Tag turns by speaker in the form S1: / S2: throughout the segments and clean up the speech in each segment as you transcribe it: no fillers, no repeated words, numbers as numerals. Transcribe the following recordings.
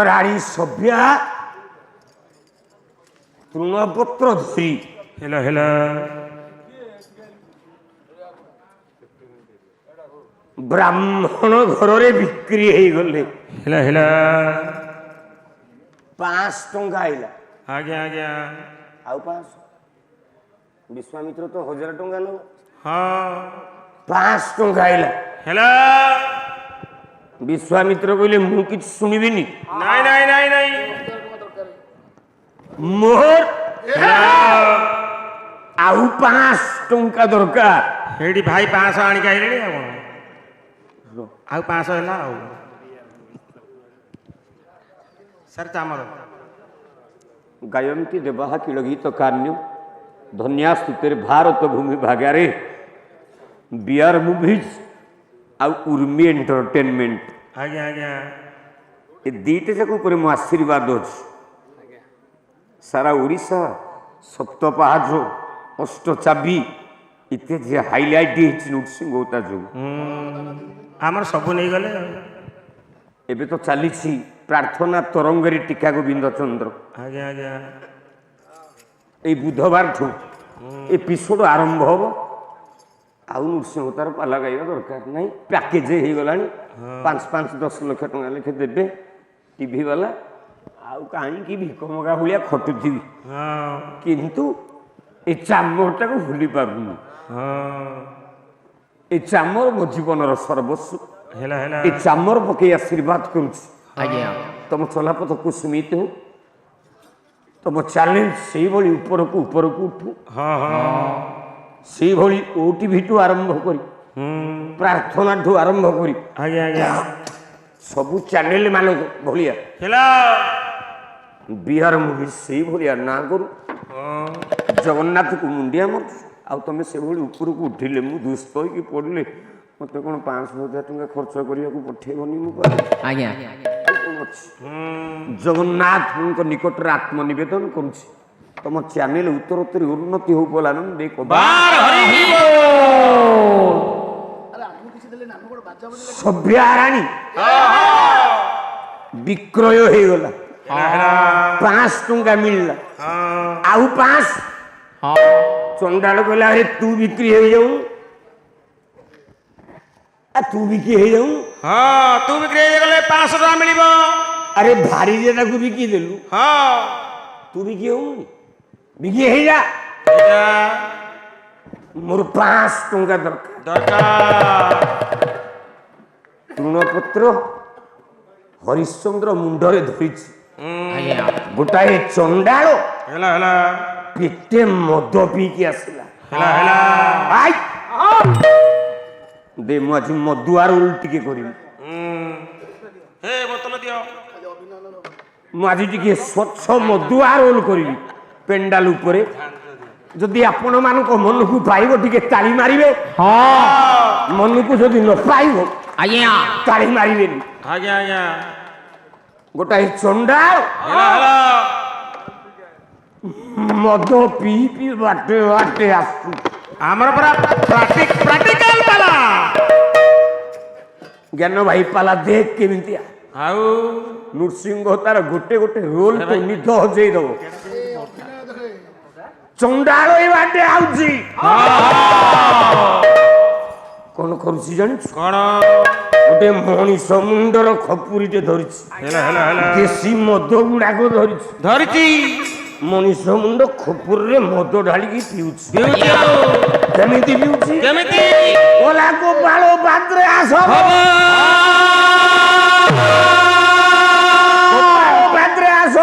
S1: ରାଣୀ ସଭ୍ୟା ତୃଣପତ୍ର ଧରି
S2: ହେଲା ହେଲା
S1: ବ୍ରାହ୍ମଣ ଘରରେ ବିକ୍ରି ହେଇଗଲେ।
S2: ହେଲା ହେଲା
S1: 500 ଟଙ୍କା ଆଇଲା।
S2: ଆଜ୍ଞା ଆଜ୍ଞା
S1: ଆଉ 500 ବିଶ୍ୱାମିତ୍ର ତ 1000 ଟଙ୍କା ନବ।
S2: ହଁ
S1: 500 ଟଙ୍କା ଆଇଲା।
S2: ହେଲା
S1: ବିଶ୍ୱାମିତ୍ର କହିଲେ ମୁଁ କିଛି ଶୁଣିବିନି।
S2: ନାଇଁ ନାଇଁ ନାଇଁ ନାଇଁ
S1: ମୋର ଆଉ 500 ଟଙ୍କା ଦରକାର।
S2: ସେଇଠି ଭାଇ 500 ଆଣିକି ଆଇଲେଣି ଆଉ କଣ ଆଉ 500 ହେଲା ଆଉ ସାର୍ ଚାମର
S1: ଗାୟନ୍ତି ଦେବାହା କିଳଗୀତ କାନ୍ୟ ଧନ୍ୟାସ୍ତୁତେର ଭାରତ ଭୂମି ଭାଗାରେ ବିଆର ମୁଭିଜ ଆଉ ଉର୍ମି ଏଣ୍ଟରଟେନମେଣ୍ଟ
S2: ଆଜ୍ଞା ଆଜ୍ଞା
S1: ଏ ଦୁଇଟା ଯାକ ଉପରେ ମୋ ଆଶୀର୍ବାଦ ଅଛି। ସାରା ଓଡ଼ିଶା ସପ୍ତ ପାହାଚ ଅଷ୍ଟ ଚାବି ଇତ୍ୟାଦି ହାଇଲାଇଟ୍ ହେଇଛି ନୃସିଂହ ହୋତା ଯୋଗୁଁ।
S2: ଆମର ସବୁ ନେଇଗଲେ ଆଉ
S1: ଏବେ ତ ଚାଲିଛି ପ୍ରାର୍ଥନା ତରଙ୍ଗରେ ଟୀକା ଗୋବିନ୍ଦ ଚନ୍ଦ୍ର।
S2: ଆଜ୍ଞା ଆଜ୍ଞା
S1: ଏଇ ବୁଧବାରଠୁ ଏପିସୋଡ ଆରମ୍ଭ ହବ। ଆଉ ନୃସିଂହ ହୋତାର ପାଲା ଗାଇବା ଦରକାର ନାହିଁ। ପ୍ୟାକେଜ ହେଇଗଲାଣି 5-10 ଲକ୍ଷ ଟଙ୍କା ଲେଖେ ଦେବେ ଟିଭି ବାଲା। ଆଉ କାହିଁକି ଭିକ ମଗା ଭଳିଆ ଖଟୁଥିବି। କିନ୍ତୁ ଏ ଚାମରଟାକୁ ଭୁଲି ପାରୁନି। ଏ ଚାମର ମୋ ଜୀବନର ସର୍ବସ୍ୱ।
S2: ହେଲା ହେଲା
S1: ଏ ଚାମର ପକେଇ ଆଶୀର୍ବାଦ କରୁଛି।
S3: ଆଜ୍ଞା
S1: ତମ ଚଲାପଥ କୁସୁମିତ ହଉ। ତମ ଚ୍ୟାଲେଞ୍ଜ ସେଇଭଳି ଉପରକୁ ଉପରକୁ ଉଠୁ।
S2: ହଁ ହଁ
S1: ସେଇଭଳି ଓଟିଭିଠୁ ଆରମ୍ଭ କରି ପ୍ରାର୍ଥନାଠୁ ଆରମ୍ଭ କରି
S2: ଆଜ୍ଞା ଆଜ୍ଞା
S1: ସବୁ ଚ୍ୟାନେଲ ମାନଙ୍କ ଭଳିଆ
S2: ହେଲା
S1: ବିହାର ମୁଭି ସେଇଭଳିଆ ନା କରୁ। ଜଗନ୍ନାଥକୁ ମୁଣ୍ଡିଆ ମାରୁଛୁ। ଆଉ ତମେ ସେଭଳି ଉପରକୁ ଉଠିଲେ ମୁଁ ଦୁଷ୍ଟ ହେଇକି ପଡ଼ିଲେ ମୋତେ କ'ଣ 500,000 ଟଙ୍କା ଖର୍ଚ୍ଚ କରିବାକୁ ପଠେଇବନି। ମୁଁ
S3: ଆଜ୍ଞା
S1: ଜଗନ୍ନାଥଙ୍କ ନିକଟରେ ଆତ୍ମନିବେଦନ କରୁଛି। ତମ ଚ୍ୟାନେଲ ଉତ୍ତରୋତ୍ତର ଉନ୍ନତି ହଉ ବୋଲା ସଭ୍ୟା ରାଣୀ ବିକ୍ରୟ ହେଇଗଲା। 500 ଟଙ୍କା ମିଳିଲା। ଆଉ 500 ଚଣ୍ଡାଳ କହିଲା ଆରେ ତୁ ବିକ୍ରି ହେଇଯାଉ। ତୁ ବିକ୍ରି ହେଇଯାଉ।
S2: ହଁ ତୁ ବିକ୍ରି ହେଇଗଲେ 500 ଟଙ୍କା ମିଳିବ।
S1: ଆରେ ଭାରି ଯେ ତାକୁ ବିକି ଦେଲୁ।
S2: ହଁ
S1: ତୁ ବିକି ହଉନି। ବିକି ହେଇଯା। ମୋର 500 ଟଙ୍କା ଦରକାର। ତୃଣପତ୍ର ହରିଶ୍ଚନ୍ଦ୍ର ମୁଣ୍ଡରେ ଧରିଛି। ଗୋଟାଏ ଚଣ୍ଡାଳ
S2: ହେଲା ହେଲା
S1: ପେଟେ ମଦ ପିଇକି ଆସିଲା।
S2: ହେଲା ହେଲା
S1: ଦେ ମୁଁ ଆଜି ମଦୁଆ ରୋଲ ଟିକେ କରିବି।
S2: ହେ ବୋତଲ ଦିଅ।
S1: ମୁଁ ଆଜି ଟିକେ ସ୍ୱଚ୍ଛ ମଦୁଆ ରୋଲ କରିବି ପେଣ୍ଡାଲ ଉପରେ। ଯଦି ଆପଣ ମାନଙ୍କ ମନକୁ ପାଇବ ଟିକେ ତାଳି ମାରିବେ। ମନକୁ ଯଦି ନ ପାଇବ
S3: ଆଜ୍ଞା
S1: ତାଳି ମାରିବେନି।
S2: ଆଜ୍ଞା ଆଜ୍ଞା
S1: ଗୋଟାଏ ଚଣ୍ଡାଳ ମଦ ପିଇ ପିଇ ବାଟେ ବାଟେ ଆସୁ।
S2: ଆମର ପୁରା ପ୍ରାକ୍ଟିକାଲ ପାଲା।
S1: ଜ୍ଞାନ ଭାଇ ପାଲା ଦେଖ କେମିତିଆ।
S2: ଆଉ
S1: ନୃସିଂହ ତାର ଗୋଟେ ଗୋଟେ ରୋଲ ତ ନିଦ ହଜେଇ ଦବ। ଚଣ୍ଡାଳ ଏଇ ବାଟେ ଆଉଛି। କଣ କରୁଛି ଜାଣିଛୁ?
S2: କଣ
S1: ଗୋଟେ ମଣିଷ ମୁଣ୍ଡର ଖପୁରିଟେ ଧରିଛି।
S2: ହେଲା ହେଲା ହେଲା
S1: ଦେଶୀ ମଦ ଗୁଡାକ ଧରିଛି।
S2: ଧରିଛି
S1: ମଣିଷ ମୁଣ୍ଡ ଖପୁରରେ ମଦ ଢାଳିକି ପିଉଛି।
S2: କେମିତି
S1: ପିଉଛି?
S2: କେମିତି
S1: ଓଲା ଗୋପାଳ ପାତ୍ରେ ଆସ। ପାତ୍ରେ ଆସ।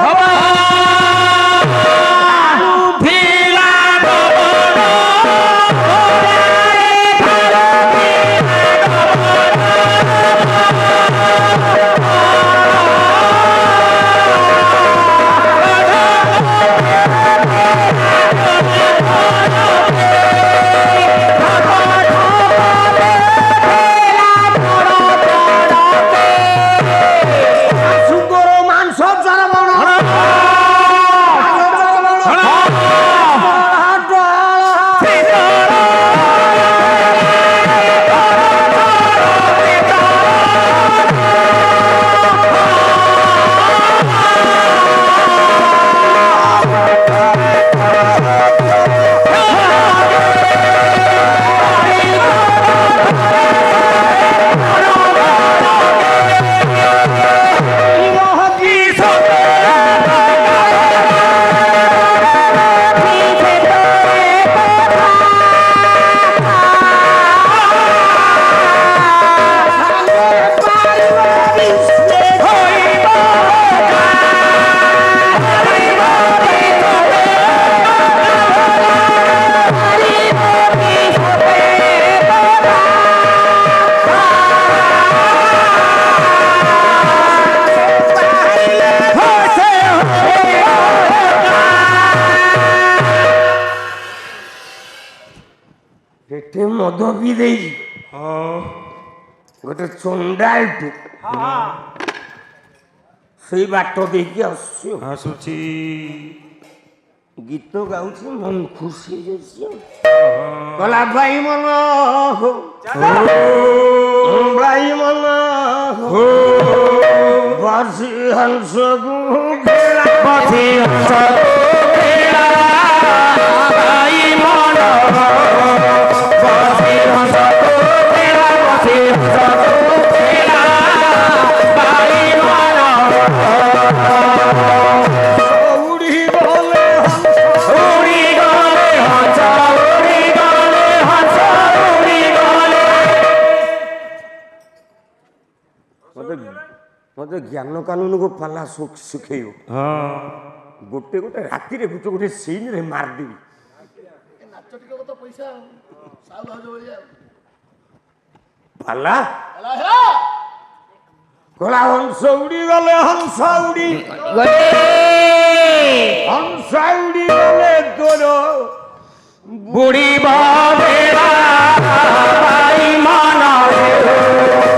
S1: ମଦ ପିଇ ଦେଇଛି
S2: ହଁ
S1: ଗୋଟେ ଚଣ୍ଡାଳଟେ ସେଇ ବାଟ ଦେଇକି ଆସୁଛି ଆଉ।
S2: ଆସୁଛି
S1: ଗୀତ ଗାଉଛି ମନ ଖୁସି ହେଇଯାଉଛି ଆଉ। କଲା ଭାଇ ମନ ହୋ ଭାଇ ମନ ହୋ ବସି ହଂସକୁ ଖେଳା
S2: ବସି ହଂସ ଖେଳା ଭାଇ ମନ ବସି ହଂସ ଖେଳା ବସି ହଂସ ଖେଳା ଭାଇ ମନ
S1: ଉଡ଼ି ଗଲେ
S2: ଉଡ଼ି ଗଲେ ହଂସ ଉଡ଼ି ଗଲେ ହଂସ ଉଡ଼ି ଗଲେ
S1: ମତେ ଜ୍ଞାନ କାନୁନକୁ ପାଲା ଶିଖେଇବ। ଗୋଟେ ଗୋଟେ ରାତିରେ ଗୋଟେ ସିନରେ ମାରିଦେବି।
S3: ନାଚ ଟିକେ ତ ପଇସା ଆଉ ସାଉ ଭାଉଜ ଭଳିଆ ଆଉ।
S1: ପାଲା
S3: ହେଲା ହେ
S1: କଳା ହଂସ ଉଡ଼ି ଗଲେ ହଂସ ଉଡ଼ି ହଂସ ଉଡ଼ି ଗଲେ ତୋର
S2: ବୁଡ଼ିବ ବେଳା ଭାଇ ମନ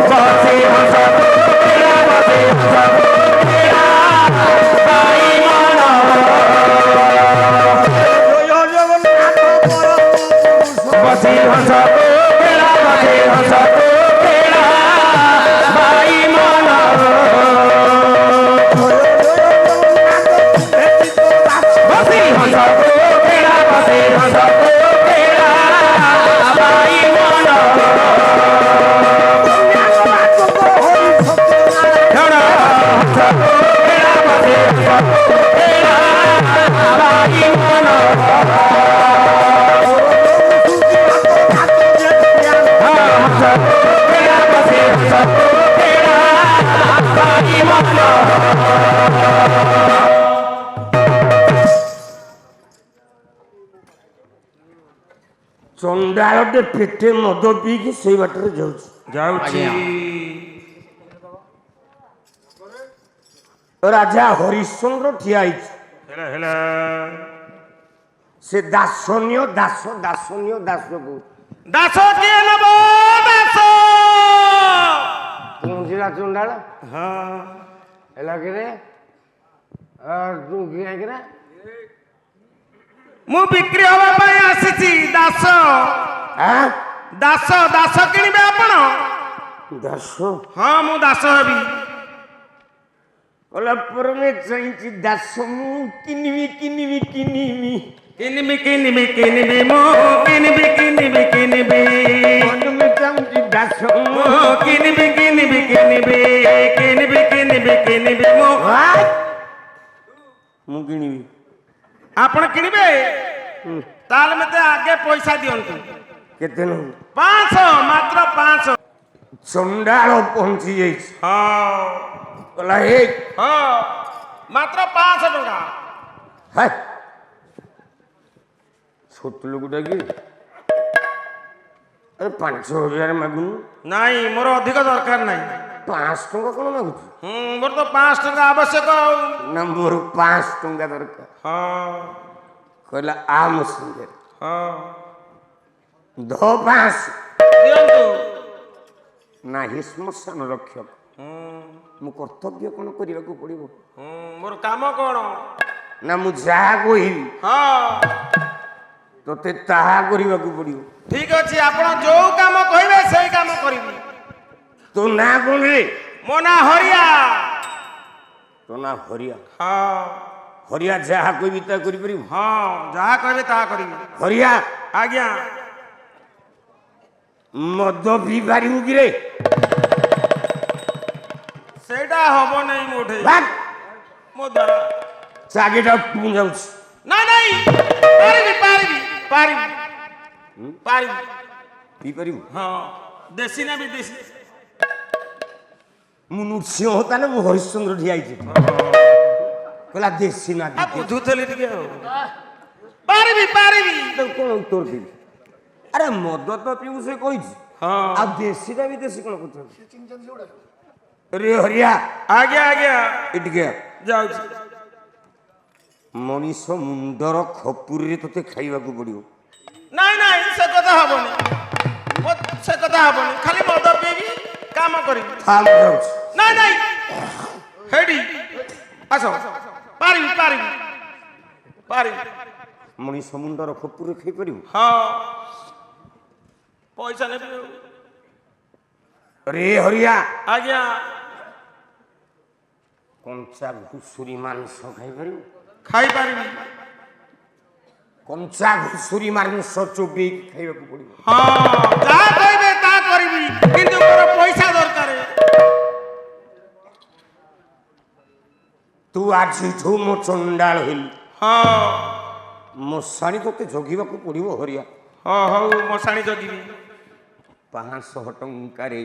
S2: ବସି ହଂସ ଖେଳା ବସି ହଂସ ଖେଳା ଭାଇ ମନ
S1: ଜୟ ଜଗନ୍ନାଥ
S2: ବସି ହଂସ ଖେଳା ବସି ହଂସ ଖେଳା ଭାଇ ମନ ବସି ହଂସ ଖେଳା ବସି ହଂସ ଖେଳା ଭାଇ ମନ ଖେଳା ବସି ହଂସ ଖେଳା ଭାଇ ମନ
S1: ଚଣ୍ଡାଳଟେ ପେଟେ ମଦ ପିଇକି ସେଇ ବାଟରେ ଯାଉଛି।
S2: ଯାଉଛି
S1: ରାଜା ହରିଶ୍ଚନ୍ଦ୍ର ଠିଆ ହେଇଛି।
S2: ହେଲା ହେଲା
S1: ସେ ଦାସନ୍ୟ ଦାସକୁ
S2: ଦାସ କିଏ ନବ ଦାସ
S1: ପହଞ୍ଚିଲା ଚଣ୍ଡାଳ
S2: ହଁ
S1: ହେଲା କିରେ ତୁ କିଏ କିରେ
S2: ମୁଁ ବିକ୍ରି ହବା ପାଇଁ ଆସିଛି ଦାସ ଦାସ ଦାସ କିଣିବେ ଆପଣ?
S1: ଦାସ
S2: ହଁ ମୁଁ ଦାସ ହେବି।
S1: କଲା ପରମେ ଚାହିଁଛି ଦାସ ମୁଁ କିନିବି
S2: କିନିବି କିନିବି ମୁଁ କିନିବି
S1: ମନମେ ଚାହୁଁଛି ଦାସ
S2: କିନିବି
S1: ମୁଁ କିଣିବି।
S2: ଆପଣ କିଣିବେ? ତାହେଲେ ମତେ ଆଗେ ପଇସା ଦିଅନ୍ତୁ।
S1: କେତେ ନବୁ?
S2: 500 ମାତ୍ର 500।
S1: ଚଣ୍ଡାଳ ପହଞ୍ଚି ଯାଇଛି।
S2: ହଁ
S1: କହିଲା ହେ
S2: ହଁ ମାତ୍ର 500 ଟଙ୍କା।
S1: ହାय ଛୋଟ ଲୋକଟା କି ଆରେ 5000 ମାଗୁନୁ।
S2: ନାଇଁ ମୋର ଅଧିକ ଦରକାର ନାହିଁ।
S1: 500 ଟଙ୍କା କଣ ମାଗୁଛୁ?
S2: ମୋର ତ 500 ଟଙ୍କା ଆବଶ୍ୟକ ଆଉ।
S1: ନା ମୋର 500 ଟଙ୍କା ଦରକାର।
S2: ହଁ
S1: କହିଲା ଆ ମୋ ସାଙ୍ଗରେ
S2: ହଁ
S1: ଧ 500
S2: ଦିଅନ୍ତୁ।
S1: ନାହିଁ ଶ୍ମଶାନ ରକ୍ଷକ ମୁଁ କର୍ତ୍ତବ୍ୟ କଣ କରିବାକୁ ପଡିବ?
S2: ମୋର କାମ କଣ?
S1: ନା ମୁଁ ଯାହା କହିବି
S2: ହଁ
S1: ତତେ ତାହା କରିବାକୁ ପଡିବ।
S2: ଠିକ ଅଛି ଆପଣ ଯୋଉ କାମ କହିବେ ସେଇ କାମ କରିବି।
S1: ତୋ ନାଁ କଣ ରେ?
S2: ମୋ ନାଁ ହରିଆ।
S1: ତୋ ନାଁ ହରିଆ?
S2: ହଁ
S1: ହରିଆ ଯାହା କହିବି ତାହା କରିପାରିବୁ?
S2: ହଁ ଯାହା କହିବେ ତାହା କରିବି।
S1: ହରିଆ
S2: ଆଜ୍ଞା
S1: ମଦ ପିଇ ପାରିବୁ କିରେ?
S2: ସେଇଟା ହବ ନାହିଁ ମୋଠେ ମୋ ଦ୍ୱାରା।
S1: ଚାଗିଟା ଟୁ ଯାଉଛି।
S2: ନାଇଁ ନାଇଁ ପାରିବି
S1: ପିଇ ପାରିବୁ?
S2: ହଁ ଦେଶୀ ନା ବିଦେଶୀ?
S1: ମୁଁ ନୃସିଂହ ତାହେଲେ ମୁଁ ହରିଶ୍ଚନ୍ଦ୍ର ଠିଆ ହେଇଛି। କହିଲା ଦେଶୀ ନା
S2: ବୁଝୁଥିଲି ଟିକେ ଆଉ। ପାରିବି
S1: କଣ ଉତ୍ତର ଦେବି? ଆରେ ମଦ ତ ପିଉ ସେ କହିଛି ଆଉ ଦେଶୀଟା ବିଦେଶୀ କଣ କରୁଛନ୍ତି? ରେ ହରିଆ
S2: ଆଜ୍ଞା ଆଜ୍ଞା
S1: ଏଠିକେ
S2: ଯାଉଛି।
S1: ମଣିଷ ମୁଣ୍ଡର ଖପୁରିରେ ତତେ ଖାଇବାକୁ ପଡିବ।
S2: ନାଇଁ ନାଇଁ ସେ କଥା ହବନି। ସେ କଥା ହବନି ଖାଲି ମଦ ପିଇବି କାମ କରିବି
S1: ଥା ମୁଁ ଯାଉଛି
S2: ନାଇଁ ନାଇଁ ହେଡି ଆସ ପାରିବି ପାରିବି ପାରିବି
S1: ମଣିଷ ମୁଣ୍ଡର ଖପୁରେ ଖାଇପାରିବୁ
S2: ହଁ ପଇସା ନେବି
S1: ରେ ହରିଆ
S2: ଆଜ୍ଞା
S1: କଞ୍ଚା ଘୁଷୁରୀ ମାଂସ ଖାଇପାରିବୁ
S2: ଖାଇପାରିବି
S1: କଞ୍ଚା ଘୁଷୁରୀ ମାଂସ ଚୋବେଇକି ଖାଇବାକୁ ପଡ଼ିବ
S2: ହଁ ଯାହା କହିବେ ତାହା କରିବି କିନ୍ତୁ ମୋର ପଇସା ଦରକାର
S1: ତୁ ଆଜିଠୁ ମୋ ଚଣ୍ଡାଳ ହେଲୁ
S2: ହଁ
S1: ମଶାଣି ତୋତେ ଜଗିବାକୁ ପଡ଼ିବ ହରିଆ
S2: ହଁ ହଉ ମଶାଣି ଜଗିବି
S1: 500 ଟଙ୍କାରେ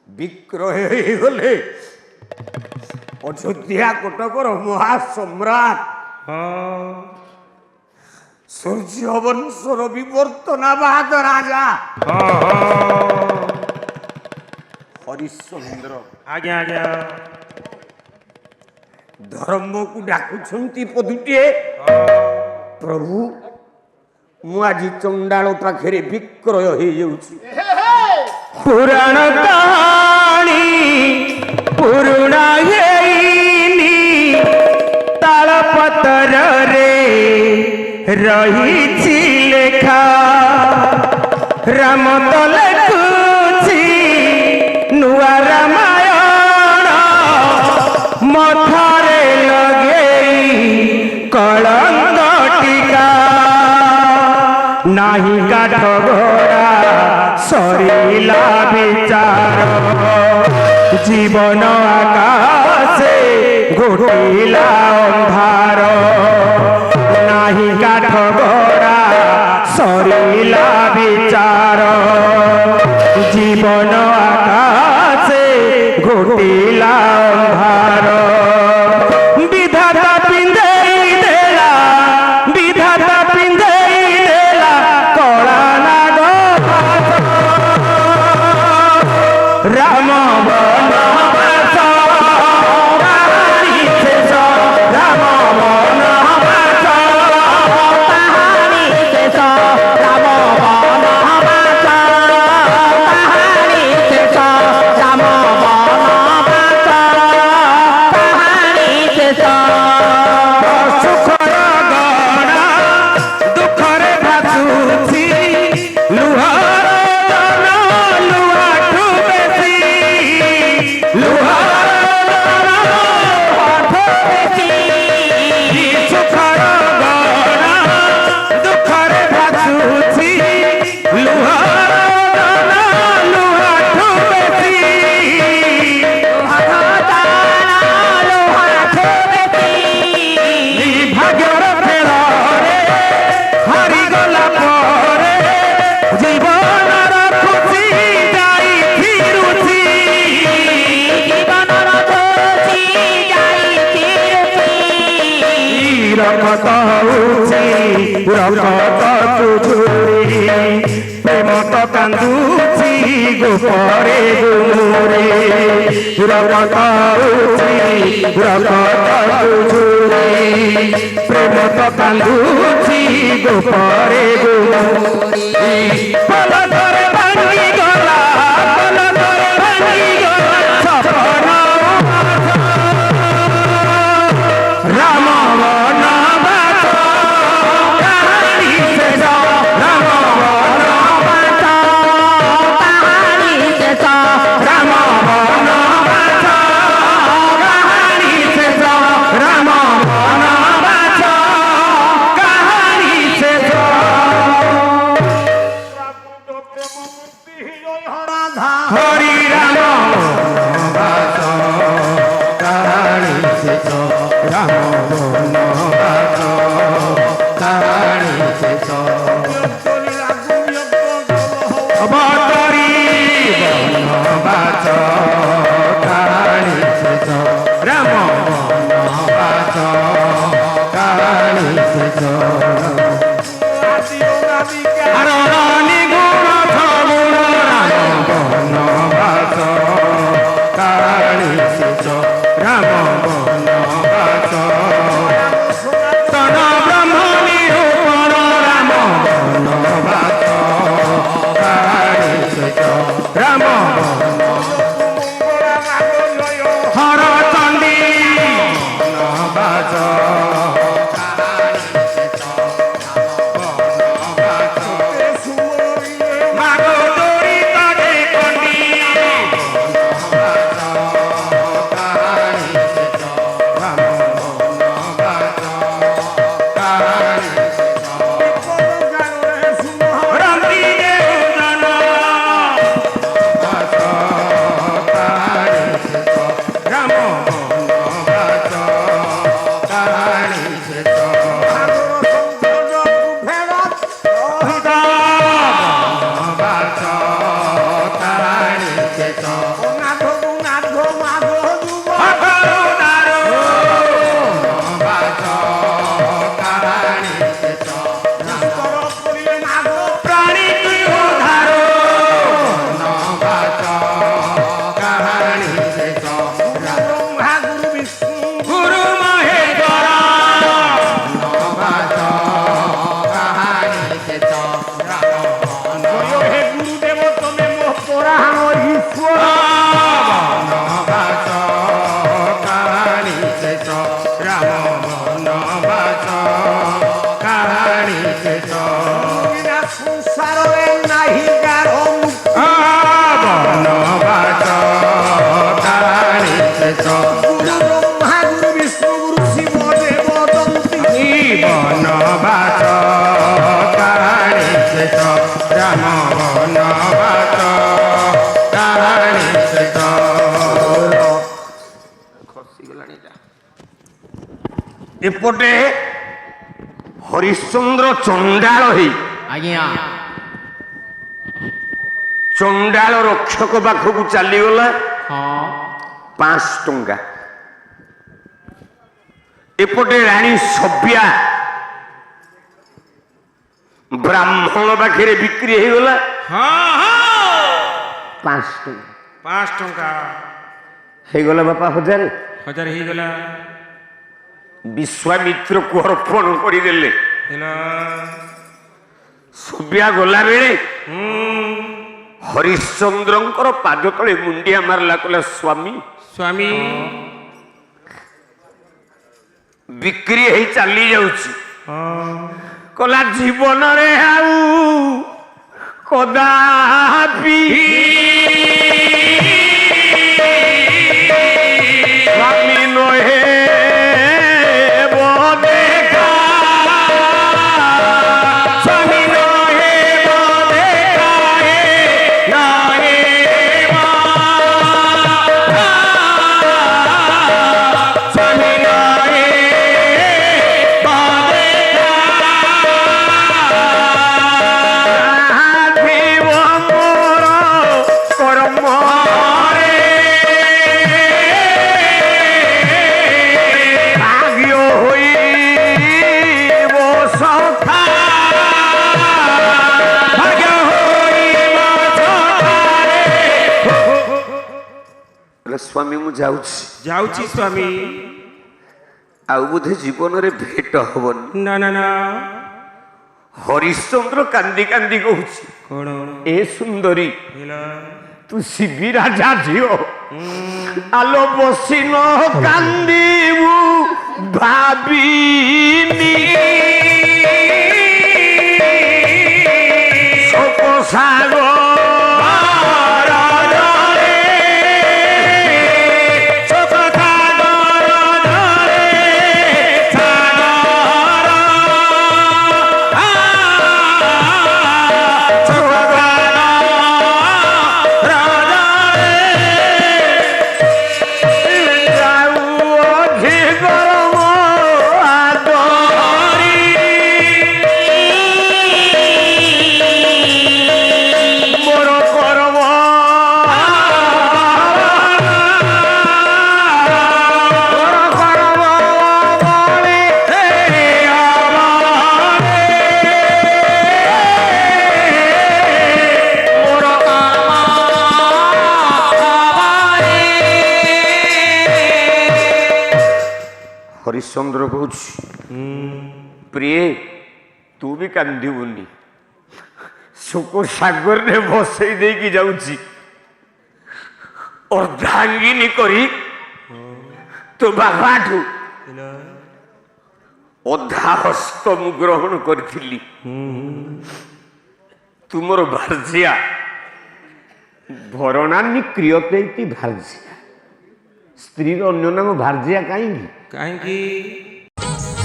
S1: ବିକ୍ରୟ ହେଇଗଲେ ଅଯୋଧ୍ୟା କଟକର ମହାସମ୍ରାଟ
S2: ହଁ
S1: ସୂର୍ଯ୍ୟବଂଶର ବିବର୍ତ୍ତନାବାଦ ରାଜା ହରିଶ୍ଚନ୍ଦ୍ର
S2: ଆଜ୍ଞା ଆଜ୍ଞା
S1: ଧର୍ମକୁ ଡାକୁଛନ୍ତି ପଦୁଟିଏ ପ୍ରଭୁ ମୁଁ ଆଜି ଚଣ୍ଡାଳ ପାଖରେ ବିକ୍ରୟ ହେଇଯାଉଛି
S2: ପୁରାଣ କାହାଣୀ ପୁରୁଣା ହେଇନି ତାଳପତ୍ରରେ ରହିଛି ଲେଖା ରାମ ତ ଲେଖୁଛି ନୂଆ ରାମାୟଣ ମଥାରେ ଲଗେଇ କଳଙ୍କ ଟିକା ନାହିଁ କାଠ ଘୋଡ଼ା ସରିଲା ବିଚାର ଜୀବନ ଆକାଶେ ଘୋଟିଲା ଅନ୍ଧାର ନାହିଁ କାଠ ଘୋଡ଼ା ସରିଲା ବିଚାର ଜୀବନ ଆକାଶେ ଘୋଟିଲା ଅନ୍ଧାର ବିଧାତା ପିନ୍ଧେଇ ଦେଲା ବିଧାତା ପିନ୍ଧେଇ ଦେଲା କଳା ନାଗ ରାମ ବନବାସ କାହାଣୀ ଶେଷ ରାମ ବନବାସ କାହାଣୀ ଶେଷ ରାମ ବନବାସ କାହାଣୀ ଶେଷ ରାମ ବନବାସ କାହାଣୀ ଶେଷ ସୁଖର ଗଣା ଦୁଃଖରେ ଭାସୁଛି ଲୁହର ଜନ ଲୁହାଠୁ ବେଶୀ ଲୁହର ଜନ ଲୁହାଠୁ ବେଶୀ ସୁଖର ଗଣା ଦୁଃଖରେ ଭାସୁଛି ଲୁହର ଜନ ଲୁହାଠୁ ବେଶୀ ଭାଗ୍ୟର ଖେଳରେ ହାରିଗଲା ପରେ ଜୀବନର ଖୁସି ଯାଇ ଫିରୁଛି ଜୀବନର ଖୁସି ଯାଇ ଫିରୁଛି ରକତ ହଉଛି ରକତ ତୁଝୁରି ପ୍ରେମ ତ କାନ୍ଦୁଛି ଗୋପରେ ଗୁମୁରେ ରକତ ହଉଛି ରକତ ତୁଝୁରି ପ୍ରେମ ତ କାନ୍ଦୁଛି ଗୋପରେ ଗୁମୁରି ପଲକରେ ଭାଙ୍ଗିଗଲା ପଲକରେ ଭାଙ୍ଗିଗଲା ସପନ ରାମ ବନବାସ କାହାଣୀ ଶେଷ ରାମ ବନବାସ କାହାଣୀ ଶେଷ ରାମ ବନବାସ କାହାଣୀ ଶେଷ ରାମ ବନବାସ କାହାଣୀ ଶେଷ ହରି ରାମ ବନବାସ କାହାଣୀ ଶେଷ ରାମ ବନବାସ କାହାଣୀ ଶେଷ ଅବତରୀ ବନବାସ କାହାଣୀ ଶେଷ ରାମ ବନବାସ କାହାଣୀ ଶେଷ ଆରଣ ନିଗୁଣ ସଗୁଣ ରାମ ବନବାସ କାହାଣୀ ଶେଷ ରାମ ବନବାସ ତନ ବ୍ରହ୍ମ ନିରୂପଣ ରାମ ବନବାସ କାହାଣୀ
S1: ଏପଟେ ହରିଶ୍ଚନ୍ଦ୍ର ଚଣ୍ଡାଳ ହେଇ
S2: ଆଜ୍ଞା
S1: ଚଣ୍ଡାଳ ରକ୍ଷକ ପାଖକୁ ଚାଲିଗଲା 5 ଟଙ୍କା। ଏପଟେ ରାଣୀ ସବ୍ୟା ବ୍ରାହ୍ମଣ ପାଖରେ ବିକ୍ରି ହେଇଗଲା 5 ଟଙ୍କା।
S2: 5 ଟଙ୍କା
S1: ହେଇଗଲା ବାପା 1000।
S2: 1000 ହେଇଗଲା।
S1: ବିଶ୍ୱାମିତ୍ରକୁ ଅର୍ପଣ କରିଦେଲେ। ସବ୍ୟା ଗଲା ବେଳେ ହରିଶ୍ଚନ୍ଦ୍ରଙ୍କର ପାଦ ତଳେ ମୁଣ୍ଡିଆ ମାରିଲା, କହିଲା ସ୍ୱାମୀ
S2: ସ୍ୱାମୀ
S1: ବିକ୍ରି ହେଇ ଚାଲି ଯାଉଛି। କହିଲା ଜୀବନରେ ଆଉ କଦାପି ସ୍ୱାମୀ ନହେ ସ୍ୱାମୀ ମୁଁ ଯାଉଛି
S2: ସ୍ୱାମୀ
S1: ଆଉ ବୋଧେ ଜୀବନରେ ଭେଟ ହବନି।
S2: ନା ନା ନା
S1: ହରିଶ୍ଚନ୍ଦ୍ର କାନ୍ଦି କାନ୍ଦି କହୁଛି,
S2: କଣ
S1: ଏ ସୁନ୍ଦରୀ ତୁ ଶିବି ରାଜା ଝିଅ, ଆଲୋ ବସିନ କାନ୍ଦିବୁ ଭାବିନି ଶୋକ ସାଗର ହରିଶ୍ଚନ୍ଦ୍ର କହୁଛି, ପ୍ରିୟ ତୁ ବି କାନ୍ଦିବୁନି, ଶୋକ ସାଗରରେ ବସେଇ ଦେଇକି ଯାଉଛି, ଅର୍ଦ୍ଧାଙ୍ଗିନୀ କରି ତୋ ବାବାଠୁ ଅଧା ହସ୍ତ ମୁଁ ଗ୍ରହଣ କରିଥିଲି। ତୁମର ଭାର୍ଯ୍ୟା ଭରଣାନି କ୍ରିୟତେଇତି ଭାର୍ଯ୍ୟା। ସ୍ତ୍ରୀର ଅନ୍ୟ ନାମ ଭାର୍ଯ୍ୟା କାହିଁକି?
S2: କାହିଁକି?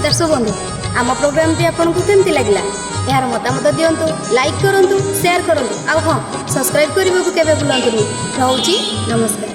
S4: ଦର୍ଶକ ବନ୍ଧୁ, ଆମ ପ୍ରୋଗ୍ରାମଟି ଆପଣଙ୍କୁ କେମିତି ଲାଗିଲା? ଏହାର ମତାମତ ଦିଅନ୍ତୁ, ଲାଇକ୍ କରନ୍ତୁ, ସେୟାର କରନ୍ତୁ, ଆଉ ହଁ, ସବସ୍କ୍ରାଇବ୍ କରିବାକୁ କେବେ ଭୁଲନ୍ତୁନି। ରହୁଛି, ନମସ୍କାର।